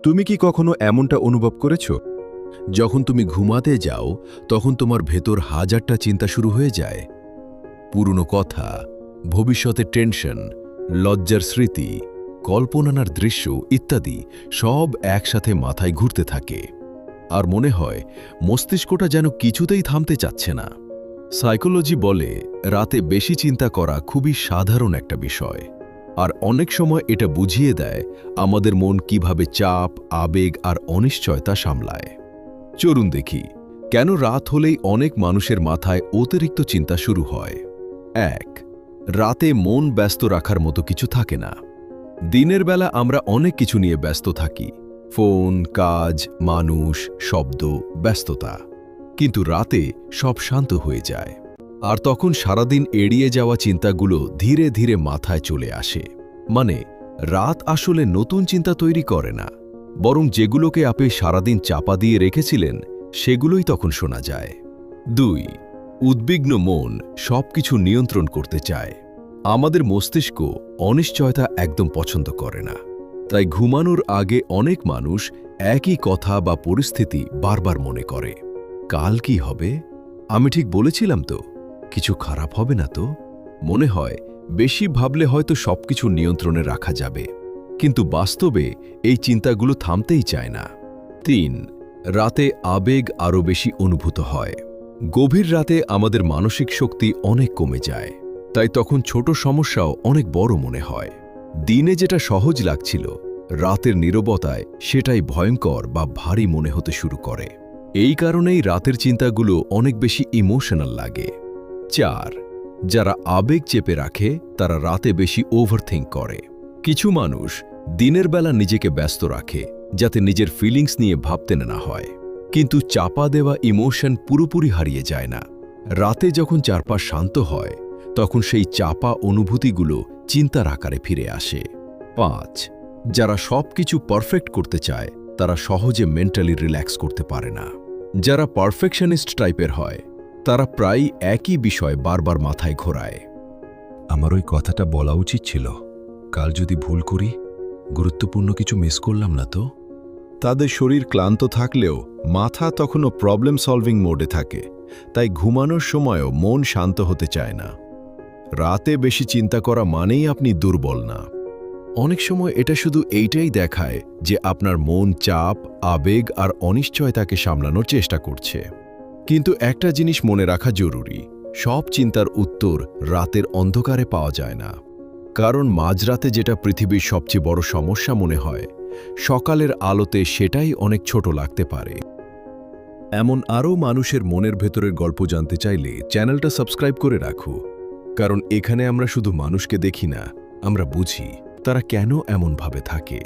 তুমি কি কখনো এমনটা অনুভব করেছো? যখন তুমি ঘুমাতে যাও তখন তোমার ভেতর হাজারটা চিন্তা শুরু হয়ে যায়। পুরনো কথা, ভবিষ্যতের টেনশন, লজ্জার স্মৃতি, কল্পনার দৃশ্য ইত্যাদি সব একসাথে মাথায় ঘুরতে থাকে। আর মনে হয় মস্তিষ্কটা যেন কিছুতেই থামতে চাচ্ছে না। সাইকোলজি বলে রাতে বেশি চিন্তা করা খুবই সাধারণ একটা বিষয়, আর অনেক সময় এটা বুঝিয়ে দেয় আমাদের মন কিভাবে চাপ, আবেগ আর অনিশ্চয়তা সামলায়। চলুন দেখি কেন রাত হলেই অনেক মানুষের মাথায় অতিরিক্ত চিন্তা শুরু হয়। ১. রাতে মন ব্যস্ত রাখার মতো কিছু থাকে না। দিনের বেলা আমরা অনেক কিছু নিয়ে ব্যস্ত থাকি, ফোন, কাজ, মানুষ, শব্দ, ব্যস্ততা। কিন্তু রাতে সব শান্ত হয়ে যায়, আর তখন সারাদিন এড়িয়ে যাওয়া চিন্তাগুলো ধীরে ধীরে মাথায় চলে আসে। মানে রাত আসলে নতুন চিন্তা তৈরি করে না, বরং যেগুলোকে আপনি সারাদিন চাপা দিয়ে রেখেছিলেন সেগুলোই তখন শোনা যায়। ২. উদ্বিগ্ন মন সবকিছু নিয়ন্ত্রণ করতে চায়। আমাদের মস্তিষ্ক অনিশ্চয়তা একদম পছন্দ করে না, তাই ঘুমানোর আগে অনেক মানুষ একই কথা বা পরিস্থিতি বারবার মনে করে। কাল কি হবে? আমি ঠিক বলেছিলাম তো? কিছু খারাপ হবে না তো? মনে হয় বেশি ভাবলে হয়তো সবকিছু নিয়ন্ত্রণে রাখা যাবে, কিন্তু বাস্তবে এই চিন্তাগুলো থামতেই চায় না। ৩. রাতে আবেগ আরও বেশি অনুভূত হয়। গভীর রাতে আমাদের মানসিক শক্তি অনেক কমে যায়, তাই তখন ছোট সমস্যাও অনেক বড় মনে হয়। দিনে যেটা সহজ লাগছিল, রাতের নীরবতায় সেটাই ভয়ঙ্কর বা ভারী মনে হতে শুরু করে। এই কারণেই রাতের চিন্তাগুলো অনেক বেশি ইমোশনাল লাগে। ৪. যারা আবেগ চেপে রাখে তারা রাতে বেশি ওভারথিঙ্ক করে। কিছু মানুষ দিনের বেলা নিজেকে ব্যস্ত রাখে যাতে নিজের ফিলিংস নিয়ে ভাবতে না হয়, কিন্তু চাপা দেওয়া ইমোশন পুরোপুরি হারিয়ে যায় না। রাতে যখন চারপাশ শান্ত হয় তখন সেই চাপা অনুভূতিগুলো চিন্তার আকারে ফিরে আসে। ৫. যারা সবকিছু পারফেক্ট করতে চায় তারা সহজে মেন্টালি রিল্যাক্স করতে পারে না। যারা পারফেকশনিস্ট টাইপের হয় তারা প্রায় একই বিষয় বারবার মাথায় ঘোরায়। আমার ওই কথাটা বলা উচিত ছিল। কাল যদি ভুল করি, গুরুত্বপূর্ণ কিছু মিস করলাম না তো? তাদের শরীর ক্লান্ত থাকলেও মাথা তখনও প্রবলেম সলভিং মোডে থাকে, তাই ঘুমানোর সময়ও মন শান্ত হতে চায় না। রাতে বেশি চিন্তা করা মানেই আপনি দুর্বল না। অনেক সময় এটা শুধু এইটাই দেখায় যে আপনার মন চাপ, আবেগ আর অনিশ্চয়তাকে সামলানোর চেষ্টা করছে। কিন্তু একটা জিনিস মনে রাখা জরুরি, সব চিন্তার উত্তর রাতের অন্ধকারে পাওয়া যায় না। কারণ মাঝরাতে যেটা পৃথিবীর সবচেয়ে বড় সমস্যা মনে হয়, সকালের আলোতে সেটাই অনেক ছোট লাগতে পারে। এমন আরও মানুষের মনের ভেতরের গল্প জানতে চাইলে চ্যানেলটা সাবস্ক্রাইব করে রাখো, কারণ এখানে আমরা শুধু মানুষকে দেখি না, আমরা বুঝি তারা কেন এমনভাবে থাকে।